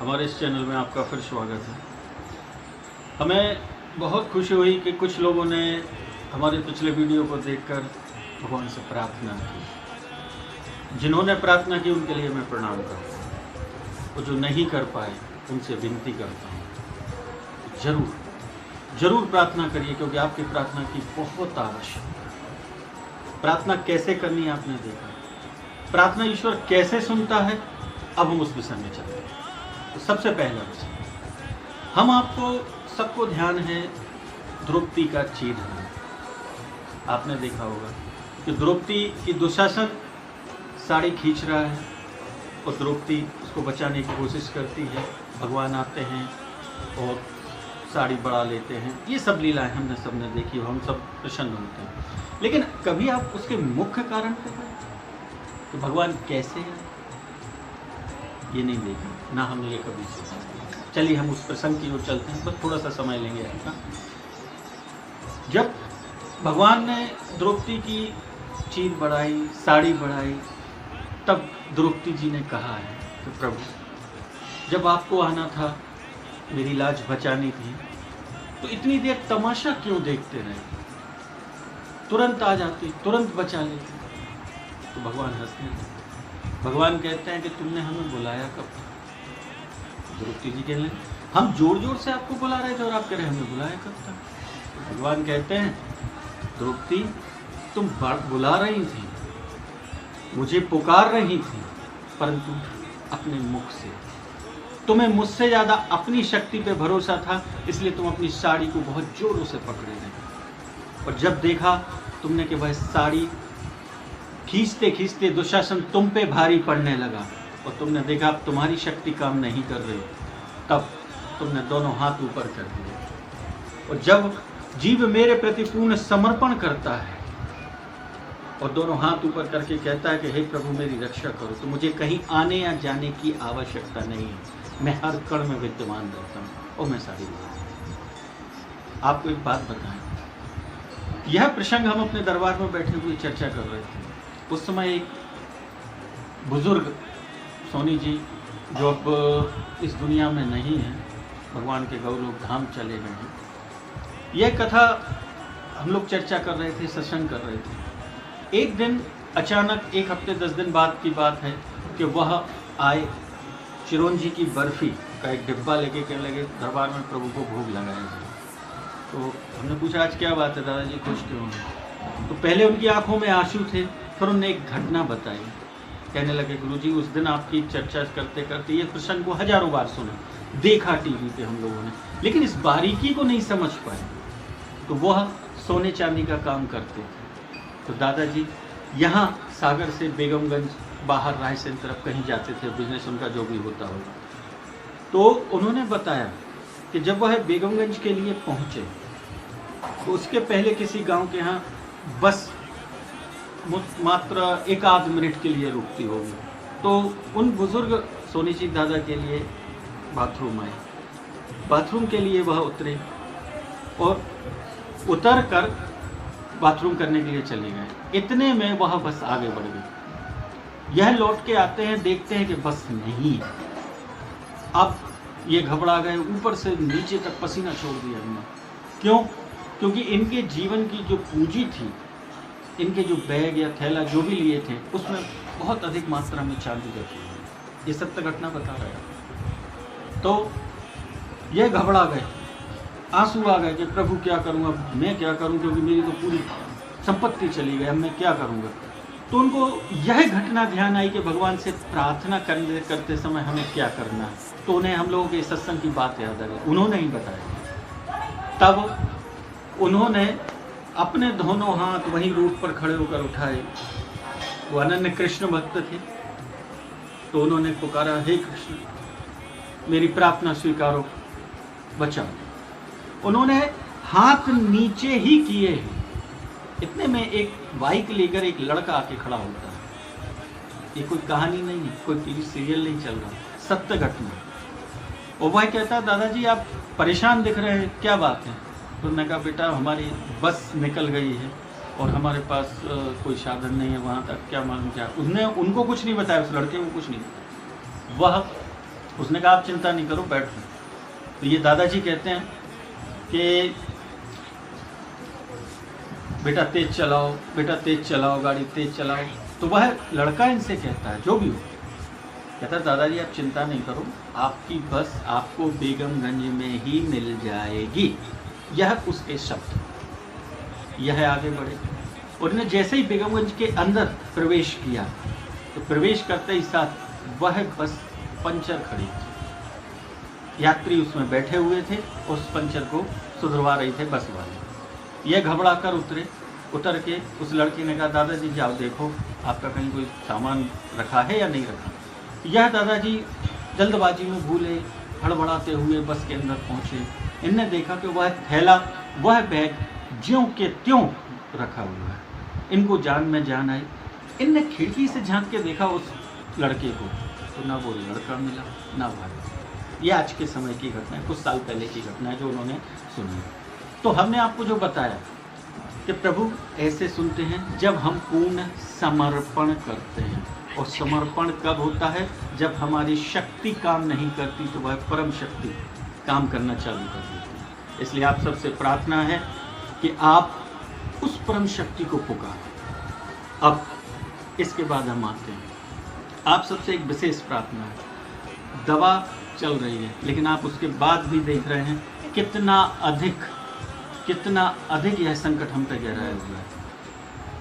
हमारे इस चैनल में आपका फिर स्वागत है। हमें बहुत खुशी हुई कि कुछ लोगों ने हमारे पिछले वीडियो को देखकर भगवान से प्रार्थना की। जिन्होंने प्रार्थना की उनके लिए मैं प्रणाम करता हूँ, और जो नहीं कर पाए उनसे विनती करता हूँ, जरूर प्रार्थना करिए, क्योंकि आपकी प्रार्थना की बहुत आवश्यकता है। प्रार्थना कैसे करनी आपने देखा, प्रार्थना ईश्वर कैसे सुनता है, अब हम उस विषय में चलते हैं। तो सबसे पहला विषय, हम आपको सबको ध्यान है द्रौपदी का चीरहरण। आपने देखा होगा कि द्रौपदी की दुशासन साड़ी खींच रहा है और द्रौपदी उसको बचाने की कोशिश करती है। भगवान आते हैं और साड़ी बढ़ा लेते हैं। ये सब लीलाएं हमने सबने देखी, हम सब प्रसन्न होते हैं। लेकिन कभी आप उसके मुख्य कारण पे गए कि भगवान कैसे है, ये नहीं देखा, ना हमने ये कभी सोचा। चलिए हम उस प्रसंग की ओर चलते हैं, बस थोड़ा सा समय लेंगे आपका। जब भगवान ने द्रौपदी की चीर बढ़ाई, साड़ी बढ़ाई, तब द्रौपदी जी ने कहा है कि प्रभु जब आपको आना था, मेरी लाज बचानी थी, तो इतनी देर तमाशा क्यों देखते रहे, तुरंत आ जाती, तुरंत बचा लेती। तो भगवान हंसने लगे। भगवान कहते हैं कि तुमने हमें बुलाया कब? द्रौपदी जी कहने लगे, हम जोर जोर से आपको बुला रहे थे और आप कह रहे हमें बुलाया कब तक? तो भगवान कहते हैं, द्रौपदी तुम बुला रही थी, मुझे पुकार रही थी, परंतु अपने मुख से। तुम्हें मुझसे ज़्यादा अपनी शक्ति पे भरोसा था, इसलिए तुम अपनी साड़ी को बहुत जोरों से पकड़े रहे। और जब देखा तुमने कि वह साड़ी खींचते खींचते दुशासन तुम पे भारी पड़ने लगा, और तुमने देखा अब तुम्हारी शक्ति काम नहीं कर रही, तब तुमने दोनों हाथ ऊपर कर दिए। और जब जीव मेरे प्रति पूर्ण समर्पण करता है और दोनों हाथ ऊपर करके कहता है कि हे प्रभु मेरी रक्षा करो, तो मुझे कहीं आने या जाने की आवश्यकता नहीं है, मैं हर कण में विद्यमान रहता हूँ और मैं सारी बात। आपको एक बात बताएं, यह प्रसंग हम अपने दरबार में बैठे हुए चर्चा कर रहे थे। उस समय एक बुजुर्ग सोनी जी, जो अब इस दुनिया में नहीं है, भगवान के गौलोक धाम चले गए हैं, यह कथा हम लोग चर्चा कर रहे थे, सत्संग कर रहे थे। एक दिन अचानक, एक हफ्ते 10 दिन बाद की बात है, कि वह आए, चिरौंजी की बर्फ़ी का एक डिब्बा लेके कहने लगे दरबार में प्रभु को भोग लगाया जाए। तो हमने पूछा आज क्या बात है दादाजी, खुश क्यों हैं? तो पहले उनकी आंखों में आंसू थे, फिर उन्होंने एक घटना बताई। कहने लगे गुरुजी उस दिन आपकी चर्चा करते करते ये प्रसंग को हजारों बार सुना, देखा टीवी पे हम लोगों ने, लेकिन इस बारीकी को नहीं समझ पाए। तो वह सोने चांदी का काम करते थे। तो दादाजी यहाँ सागर से बेगमगंज बाहर रायसेन तरफ कहीं जाते थे, बिजनेस उनका जो भी होता होगा। तो उन्होंने बताया कि जब वह बेगमगंज के लिए पहुँचे, तो उसके पहले किसी गांव के यहाँ बस मात्र 1 आध मिनट के लिए रुकती होगी। तो उन बुजुर्ग सोनी जी दादा के लिए बाथरूम आए, बाथरूम के लिए वह उतरे और उतर कर बाथरूम करने के लिए चले गए। इतने में वह बस आगे बढ़ गई। यह लौट के आते हैं, देखते हैं कि बस नहीं है। अब ये घबरा गए, ऊपर से नीचे तक पसीना छोड़ दिया इन्होंने। क्यों? क्योंकि इनके जीवन की जो पूंजी थी, इनके जो बैग या थैला जो भी लिए थे, उसमें बहुत अधिक मात्रा में चांदी रखी हुई। ये सत्य घटना बता रहा है। तो ये घबरा गए, आंसू आ गए कि प्रभु क्या करूँगा, मैं क्या करूँ, क्योंकि मेरी तो पूरी संपत्ति चली गई, अब मैं क्या करूँगा। तो उनको यह घटना ध्यान आई कि भगवान से प्रार्थना करते समय हमें क्या करना है। तो उन्हें हम लोगों के सत्संग की बात याद आ गई, उन्होंने ही बताया। तब उन्होंने अपने दोनों हाथ वहीं रूट पर खड़े होकर उठाए। वो अनन्य कृष्ण भक्त थे। तो उन्होंने पुकारा, हे कृष्ण मेरी प्रार्थना स्वीकारो, बचाओ। उन्होंने हाथ नीचे ही किए हैं, इतने में एक बाइक लेकर एक लड़का आके खड़ा होता है। ये कोई कहानी नहीं है, कोई टीवी सीरियल नहीं चल रहा, सत्य घटना। और वह कहता है दादाजी आप परेशान दिख रहे हैं, क्या बात है? तो उन्होंने कहा बेटा हमारी बस निकल गई है और हमारे पास कोई साधन नहीं है वहाँ तक, क्या मालूम क्या। उसने उनको कुछ नहीं बताया, उस लड़के को कुछ नहीं बताया। वह उसने कहा आप चिंता नहीं करो, बैठो। तो ये दादाजी कहते हैं कि बेटा तेज चलाओ, बेटा तेज चलाओ, गाड़ी तेज चलाओ। तो वह लड़का इनसे कहता है, जो भी हो, कहता है दादाजी आप चिंता नहीं करो, आपकी बस आपको बेगमगंज में ही मिल जाएगी। यह उसके शब्द। यह आगे बढ़े और इन्हें जैसे ही बेगमगंज के अंदर प्रवेश किया तो प्रवेश करते ही साथ वह बस पंचर खड़ी थी। यात्री उसमें बैठे हुए थे, उस पंचर को सुधरवा रही थे बस वाले। यह घबरा कर उतर के उस लड़की ने कहा दादाजी जाओ देखो आपका कहीं कोई सामान रखा है या नहीं रखा। यह दादाजी जल्दबाजी में भूले हड़बड़ाते हुए बस के अंदर पहुंचे। इनने देखा कि वह थैला, वह बैग ज्यों के त्यों रखा हुआ है। इनको जान में जान आई। इनने खिड़की से झांक के देखा उस लड़के को, तो ना वो लड़का मिला ना वह। ये आज के समय की घटना है, कुछ साल पहले की घटना है जो उन्होंने सुनी। तो हमने आपको जो बताया कि प्रभु ऐसे सुनते हैं जब हम पूर्ण समर्पण करते हैं। और समर्पण कब होता है? जब हमारी शक्ति काम नहीं करती तो वह परम शक्ति काम करना चालू कर देती है। इसलिए आप सबसे प्रार्थना है कि आप उस परम शक्ति को पुकारें। अब इसके बाद हम आते हैं, आप सबसे एक विशेष प्रार्थना है। दवा चल रही है लेकिन आप उसके बाद भी देख रहे हैं कितना अधिक यह संकट हम पर गहराया हुआ है।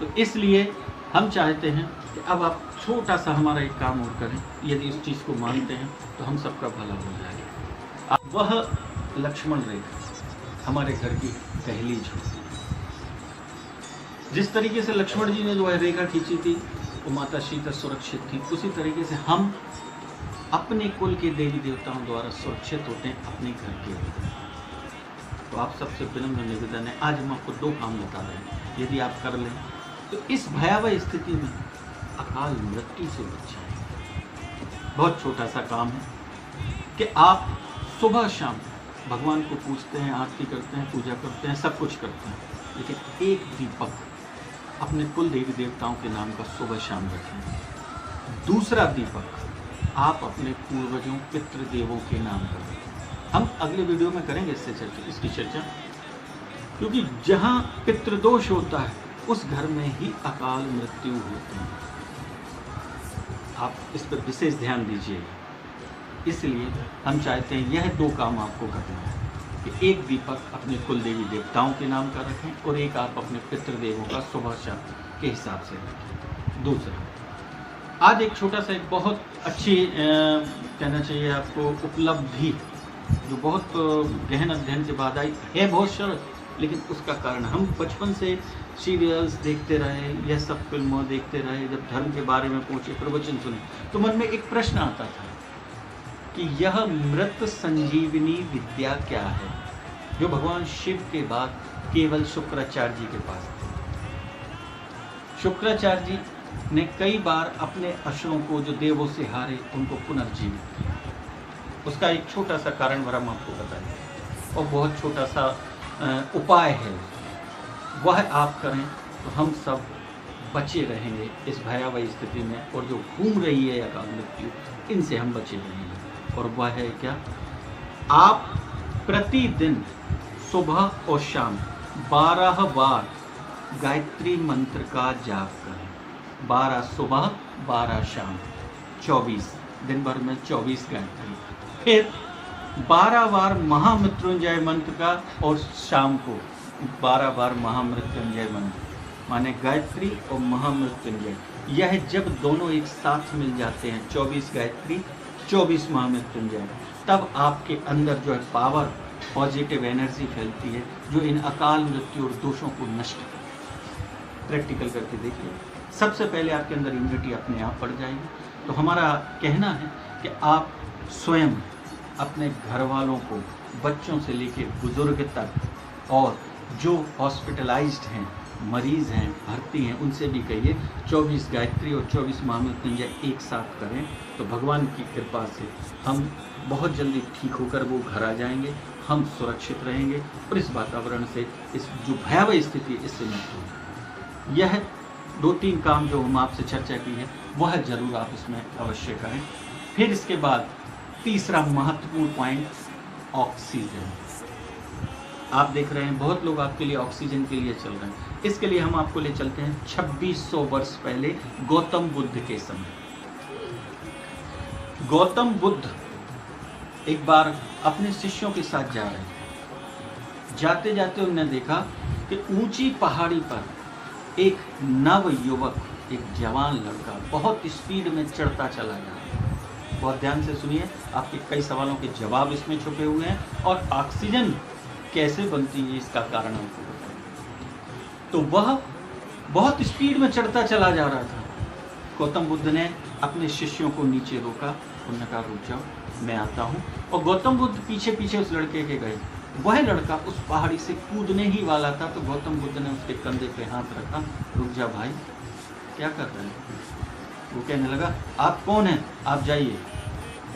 तो इसलिए हम चाहते हैं कि अब आप छोटा सा हमारा एक काम और करें। यदि इस चीज़ को मानते हैं तो हम सबका भला हो जाएगा। वह लक्ष्मण रेखा हमारे घर की पहली झोंकी। जिस तरीके से लक्ष्मण जी ने जो है रेखा खींची थी वो माता सीता सुरक्षित थी, उसी तरीके से हम अपने कुल के देवी देवताओं द्वारा सुरक्षित होते हैं अपने घर के अंदर। तो आप सबसे विनम्र निवेदन है, आज हम आपको 2 काम बता रहे हैं, यदि आप कर लें तो इस भयावह स्थिति में अकाल मृत्यु से बच जाएंगे। बहुत छोटा सा काम है कि आप सुबह शाम भगवान को पूजते हैं, आरती करते हैं, पूजा करते हैं, सब कुछ करते हैं, लेकिन एक दीपक अपने कुल देवी देवताओं के नाम का सुबह शाम रखें। दूसरा दीपक आप अपने पूर्वजों पितृदेवों के नाम का रखें। हम अगले वीडियो में करेंगे इसकी चर्चा, क्योंकि जहाँ पितृदोष होता है उस घर में ही अकाल मृत्यु होती है। आप इस पर विशेष ध्यान दीजिएगा। इसलिए हम चाहते हैं यह 2 काम आपको करना है कि एक दीपक अपने कुल देवी देवताओं के नाम का रखें और एक आप अपने पितृदेवों का सुबह शाम के हिसाब से रखें। दूसरा, आज एक छोटा सा एक बहुत अच्छी कहना चाहिए आपको उपलब्धि जो बहुत गहन अध्ययन के बाद आई है, बहुत सरल, लेकिन उसका कारण हम बचपन से सीरियल्स देखते रहे, यह सब फिल्मों देखते रहे, जब धर्म के बारे में पहुँचे, प्रवचन सुने, तो मन में एक प्रश्न आता था कि यह मृत संजीवनी विद्या क्या है जो भगवान शिव के बाद केवल शुक्राचार्य जी के पास थी। शुक्राचार्य जी ने कई बार अपने असुरों को जो देवों से हारे उनको पुनर्जीवित किया। उसका एक छोटा सा कारण भरा हम आपको बताएंगे और बहुत छोटा सा उपाय है, वह आप करें तो हम सब बचे रहेंगे इस भयावह स्थिति में, और जो घूम रही है अकाल मृत्यु इनसे हम बचे रहेंगे। और वह है क्या? आप प्रतिदिन सुबह और शाम 12 बार गायत्री मंत्र का जाप करें। 12 सुबह 12 शाम 24, दिन भर में 24 गायत्री। फिर 12 बार महामृत्युंजय मंत्र का, और शाम को 12 बार महामृत्युंजय मंत्र, माने गायत्री और महामृत्युंजय। यह जब दोनों एक साथ मिल जाते हैं, 24 गायत्री 24 महामृत्युंजय, तब आपके अंदर जो है पावर, पॉजिटिव एनर्जी फैलती है जो इन अकाल मृत्यु और दोषों को नष्ट करती है। प्रैक्टिकल करके देखिए, सबसे पहले आपके अंदर इम्यूनिटी अपने आप बढ़ जाएगी। तो हमारा कहना है कि आप स्वयं अपने घर वालों को, बच्चों से लेकर बुजुर्ग तक, और जो हॉस्पिटलाइज्ड हैं, मरीज़ हैं, भर्ती हैं, उनसे भी कहिए 24 गायत्री और 24 महामृत्युंजय एक साथ करें तो भगवान की कृपा से हम बहुत जल्दी ठीक होकर वो घर आ जाएंगे, हम सुरक्षित रहेंगे और इस वातावरण से, इस जो भयावह स्थिति है इससे मुक्त होंगे। यह 2-3 काम जो हम आपसे चर्चा की है वह ज़रूर आप इसमें अवश्य करें। फिर इसके बाद तीसरा महत्वपूर्ण पॉइंट, ऑक्सीजन। आप देख रहे हैं बहुत लोग आपके लिए ऑक्सीजन के लिए चल रहे हैं। इसके लिए हम आपको ले चलते हैं 2600 वर्ष पहले गौतम बुद्ध के समय। गौतम बुद्ध एक बार अपने शिष्यों के साथ जा रहे थे। जाते जाते उन्होंने देखा कि ऊंची पहाड़ी पर एक नव युवक, एक जवान लड़का बहुत स्पीड में चढ़ता चला जा रहा है। बहुत ध्यान से सुनिए, आपके कई सवालों के जवाब इसमें छुपे हुए हैं और ऑक्सीजन कैसे बनती है इसका कारण आपको बताऊं। तो वह बहुत स्पीड में चढ़ता चला जा रहा था। गौतम बुद्ध ने अपने शिष्यों को नीचे रोका। उन्होंने कहा रुक जाओ, मैं आता हूँ। और गौतम बुद्ध पीछे पीछे उस लड़के के गए। वह लड़का उस पहाड़ी से कूदने ही वाला था तो गौतम बुद्ध ने उसके कंधे पे हाथ रखा। रुक जा भाई, क्या कर रहे हैं? वो कहने लगा, आप कौन हैं? आप जाइए,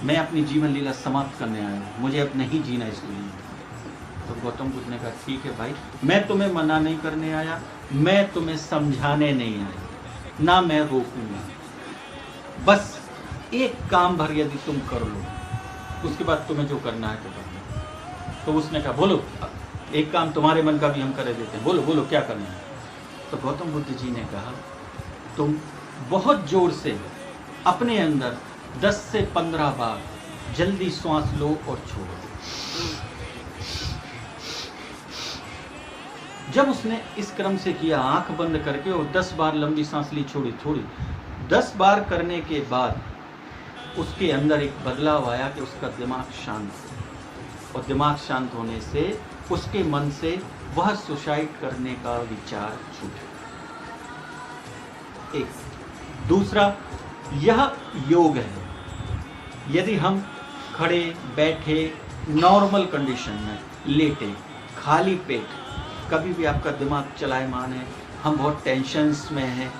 मैं अपनी जीवन लीला समाप्त करने आया हूँ, मुझे अब नहीं जीना इस दुनिया में। तो गौतम बुद्ध ने कहा ठीक है भाई, मैं तुम्हें मना नहीं करने आया, मैं तुम्हें समझाने नहीं आया, ना मैं रोकूंगा। बस एक काम भर यदि तुम कर लो, उसके बाद तुम्हें जो करना है तो करना। तो उसने कहा बोलो, एक काम तुम्हारे मन का भी हम कर देते हैं, बोलो बोलो क्या करना है। तो गौतम बुद्ध जी ने कहा, तुम बहुत जोर से अपने अंदर 10 से 15 बार जल्दी श्वास लो और छोड़ो। जब उसने इस क्रम से किया, आंख बंद करके, और 10 बार लंबी सांस ली, छोड़ी छोड़ी, 10 बार करने के बाद उसके अंदर एक बदलाव आया कि उसका दिमाग शांत हो। और दिमाग शांत होने से उसके मन से वह सुसाइड करने का विचार छूटा। एक दूसरा, यह योग है। यदि हम खड़े बैठे नॉर्मल कंडीशन में लेटे खाली पेट, कभी भी आपका दिमाग चलायमान है, हम बहुत टेंशन्स में हैं,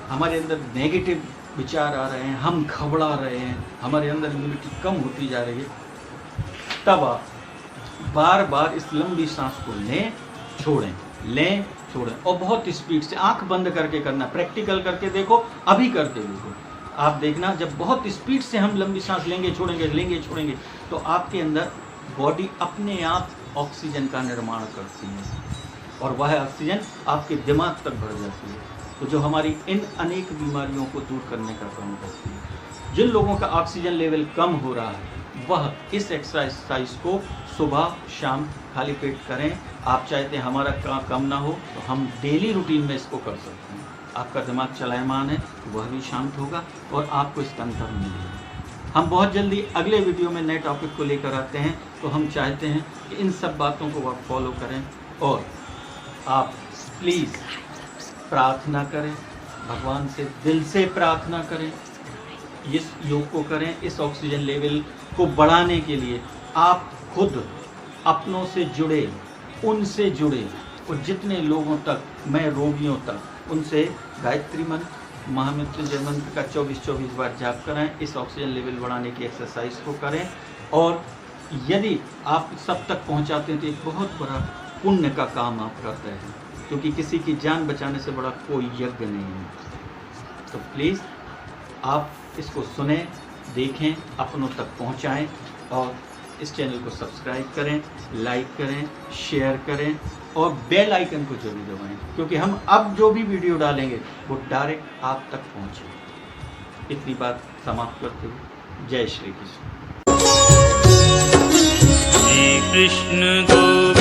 हमारे अंदर नेगेटिव विचार आ रहे हैं, हम घबरा रहे हैं, हमारे अंदर इम्यूनिटी कम होती जा रही है, तब आप बार बार इस लंबी सांस को लें छोड़ें और बहुत स्पीड से आंख बंद करके करना। प्रैक्टिकल करके देखो, अभी करके देखो, आप देखना जब बहुत स्पीड से हम लंबी सांस लेंगे छोड़ेंगे तो आपके अंदर बॉडी अपने आप ऑक्सीजन का निर्माण करती है और वह ऑक्सीजन आपके दिमाग तक बढ़ जाती है, तो जो हमारी इन अनेक बीमारियों को दूर करने का काम करती है। जिन लोगों का ऑक्सीजन लेवल कम हो रहा है वह इस एक्सरसाइज को सुबह शाम खाली पेट करें। आप चाहते हैं हमारा कम ना हो तो हम डेली रूटीन में इसको कर सकते हैं। आपका दिमाग चलायमान है, वह भी शांत होगा और आपको इसका अंतर मिलेगा। हम बहुत जल्दी अगले वीडियो में नए टॉपिक को लेकर आते हैं, तो हम चाहते हैं कि इन सब बातों को आप फॉलो करें और आप प्लीज़ प्रार्थना करें, भगवान से दिल से प्रार्थना करें, इस योग को करें। इस ऑक्सीजन लेवल को बढ़ाने के लिए आप खुद अपनों से जुड़े, उनसे जुड़े और जितने लोगों तक, मैं रोगियों तक, उनसे गायत्री मंत्र, महामृत्युंजय मंत्र का 24-24 बार जाप कराएं। इस ऑक्सीजन लेवल बढ़ाने की एक्सरसाइज को करें और यदि आप सब तक पहुंचाते हैं तो एक बहुत बड़ा पुण्य का काम आप करते हैं, क्योंकि किसी की जान बचाने से बड़ा कोई यज्ञ नहीं है। तो प्लीज़ आप इसको सुने, देखें, अपनों तक पहुंचाएं और इस चैनल को सब्सक्राइब करें, लाइक करें, शेयर करें और बेल आइकन को जरूर दबाएं, क्योंकि हम अब जो भी वीडियो डालेंगे वो डायरेक्ट आप तक पहुंचे। इतनी बात समाप्त करते हुए जय श्री कृष्ण। श्री कृष्ण गो